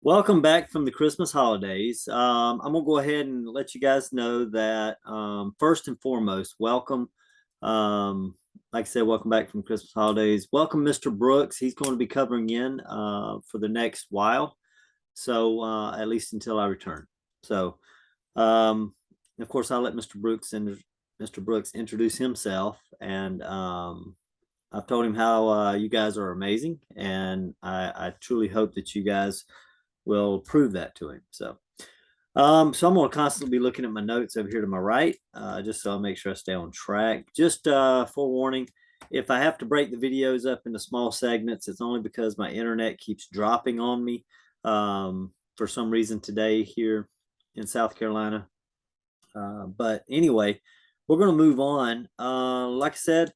Welcome back from the Christmas holidays. I'm gonna go ahead and let you guys know that first and foremost, welcome. Um, like I said, welcome back from Christmas holidays. Welcome, Mr. Brooks. He's going to be covering in for the next while, so at least until I return. So, um, of course, I'll let Mr. Brooks introduce himself, and I've told him how you guys are amazing, and I truly hope that you guys will prove that to him. So I'm going to constantly be looking at my notes over here to my right, just so I make sure I stay on track. Just forewarning, if I have to break the videos up into small segments, it's only because my internet keeps dropping on me for some reason today here in South Carolina. But anyway, we're going to move on. Like I said,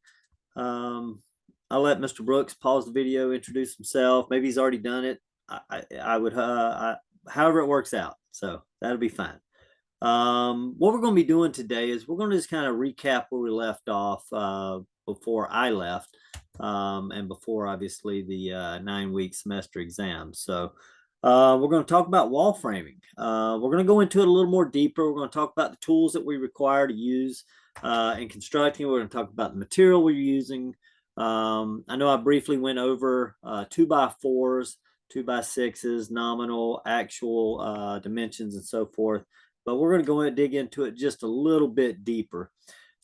um, I'll let Mr. Brooks pause the video, introduce himself. Maybe he's already done it. I would, however it works out. So that'll be fine. What we're going to be doing today is we're going to just kind of recap where we left off before I left and before obviously the 9-week semester exam. So we're going to talk about wall framing. We're going to go into it a little more deeper. We're going to talk about the tools that we require to use in constructing. We're going to talk about the material we're using. I know I briefly went over 2x4s, 2x6s, nominal, actual dimensions, and so forth. But we're going to go and dig into it just a little bit deeper.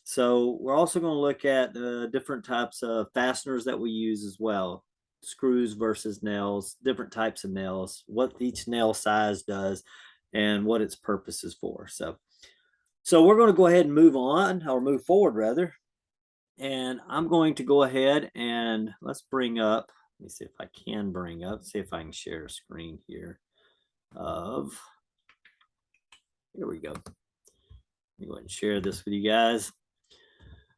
So we're also going to look at different types of fasteners that we use as well. Screws versus nails, different types of nails, what each nail size does, and what its purpose is for. So we're going to go ahead and move on, or move forward rather. And I'm going to go ahead and let's bring up, let me see if I can bring up, see if I can share a screen here of, here we go. Let me go ahead and share this with you guys.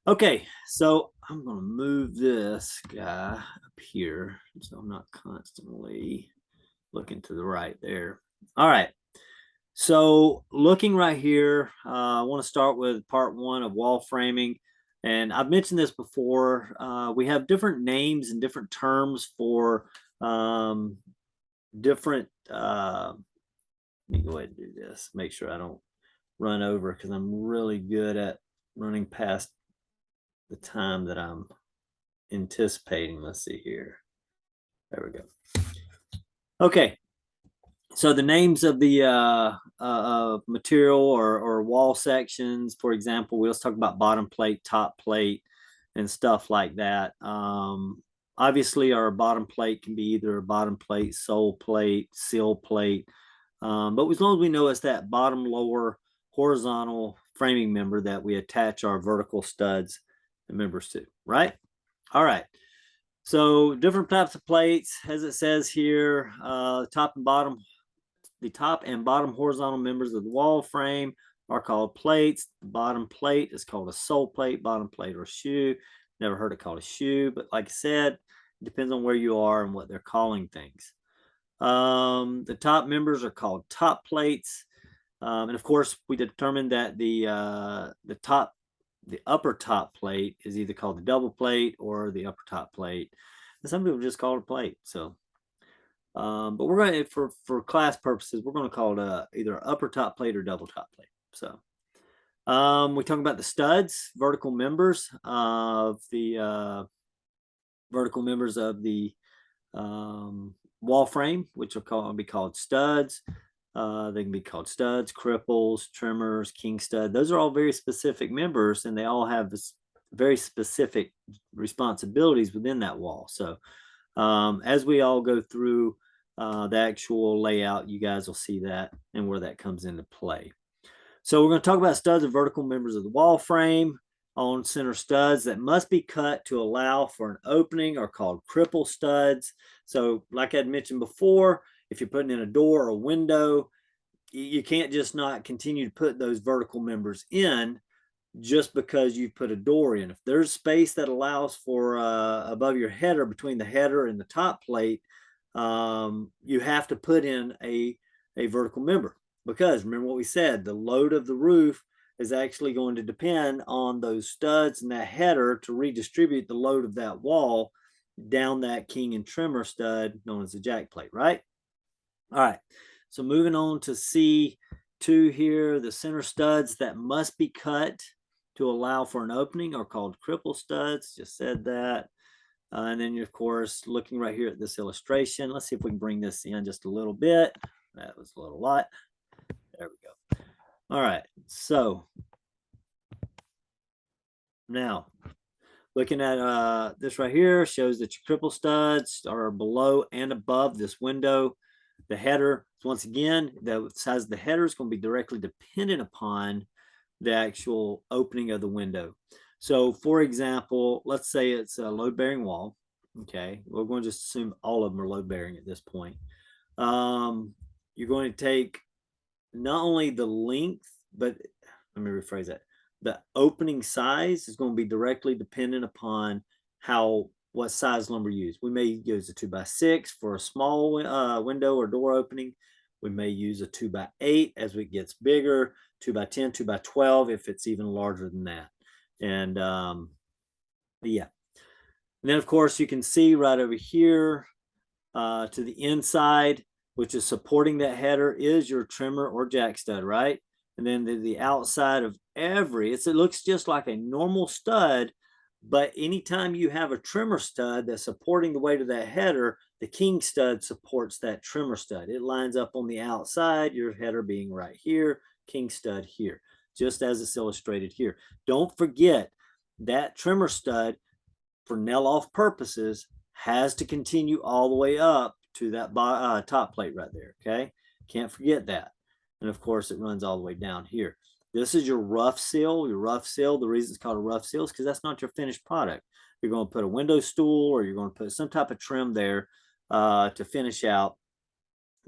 Okay, so I'm going to move this guy up here so I'm not constantly looking to the right there. All right, so looking right here, I want to start with part one of wall framing. And I've mentioned this before. We have different names and different terms for different. Let me go ahead and do this. Make sure I don't run over because I'm really good at running past the time that I'm anticipating. Let's see here. There we go. Okay. So the names of the material or wall sections, for example, we'll talk about bottom plate, top plate, and stuff like that. Obviously, our bottom plate can be either a bottom plate, sole plate, seal plate. But as long as we know it's that bottom lower horizontal framing member that we attach our vertical studs and members to, right? All right. So different types of plates, as it says here, the top and bottom horizontal members of the wall frame are called plates. The bottom plate is called a sole plate, bottom plate, or shoe. Never heard it called a shoe, but like I said, it depends on where you are and what they're calling things. The top members are called top plates. And of course, we determined that the upper top plate is either called the double plate or the upper top plate. And some people just call it a plate. So but we're going to, for class purposes, we're going to call it either upper top plate or double top plate. So we talk about the studs, vertical members of the wall frame, which will be called studs. They can be called studs, cripples, trimmers, king stud. Those are all very specific members, and they all have very specific responsibilities within that wall. So as we all go through the actual layout, you guys will see that and where that comes into play. So we're going to talk about studs and vertical members of the wall frame. On center studs that must be cut to allow for an opening are called cripple studs. So like I had mentioned before, if you're putting in a door or a window, you can't just not continue to put those vertical members in just because you put a door in. If there's space that allows for above your header, between the header and the top plate, you have to put in a vertical member, because remember what we said, the load of the roof is actually going to depend on those studs and that header to redistribute the load of that wall down that king and trimmer stud known as the jack plate, right? All right, so moving on to C2 here, the center studs that must be cut to allow for an opening are called cripple studs. Just said that. And then, of course, looking right here at this illustration, let's see if we can bring this in just a little bit. That was a little lot. There we go. All right, so now looking at this right here shows that your cripple studs are below and above this window. The header, once again, the size of the header is going to be directly dependent upon the actual opening of the window. So for example, let's say it's a load bearing wall. Okay, we're going to just assume all of them are load bearing at this point. You're going to take not only the length, but let me rephrase that. The opening size is going to be directly dependent upon what size lumber you use. We may use a 2x6 for a small window or door opening. We may use a 2x8 as it gets bigger, 2x10, 2x12 if it's even larger than that. And yeah. And then of course you can see right over here to the inside, which is supporting that header, is your trimmer or jack stud, right? And then the outside of it looks just like a normal stud, but anytime you have a trimmer stud that's supporting the weight of that header, the king stud supports that trimmer stud. It lines up on the outside, your header being right here, king stud here, just as it's illustrated here. Don't forget that trimmer stud, for nail off purposes, has to continue all the way up to that top plate right there. Okay, can't forget that. And of course it runs all the way down here. This is your rough seal. Your rough seal, the reason it's called a rough seal is because that's not your finished product. You're going to put a window stool or you're going to put some type of trim there to finish out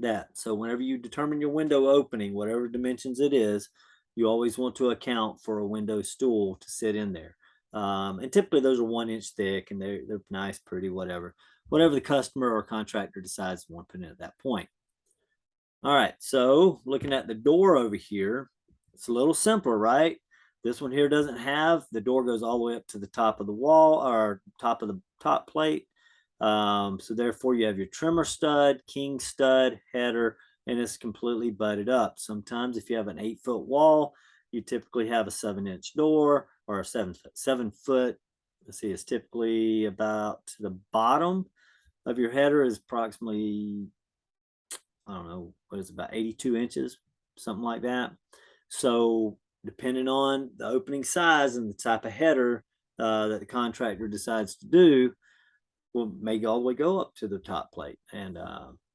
that. So whenever you determine your window opening, whatever dimensions it is, you always want to account for a window stool to sit in there. And typically those are 1 inch thick and they're nice, pretty, whatever the customer or contractor decides to want to put in at that point. All right, so looking at the door over here, it's a little simpler, right? This one here doesn't have, the door goes all the way up to the top of the wall or top of the top plate. So therefore you have your trimmer stud, king stud, header, and it's completely butted up. Sometimes if you have an 8-foot wall, you typically have a 7-inch door or a 7 foot. Let's see, it's typically about to the bottom of your header is approximately, I don't know, what is it, about 82 inches, something like that. So depending on the opening size and the type of header that the contractor decides to do, will may all the way go up to the top plate, and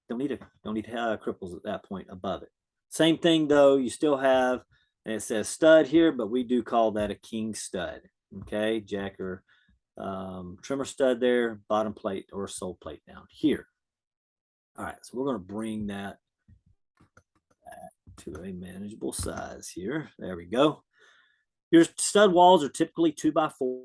don't need cripples at that point above it. Same thing though, you still have, and it says stud here, but we do call that a king stud. Okay, jack or trimmer stud there, bottom plate or sole plate down here. All right, so we're going to bring that to a manageable size here. There we go. Your stud walls are typically 2x4.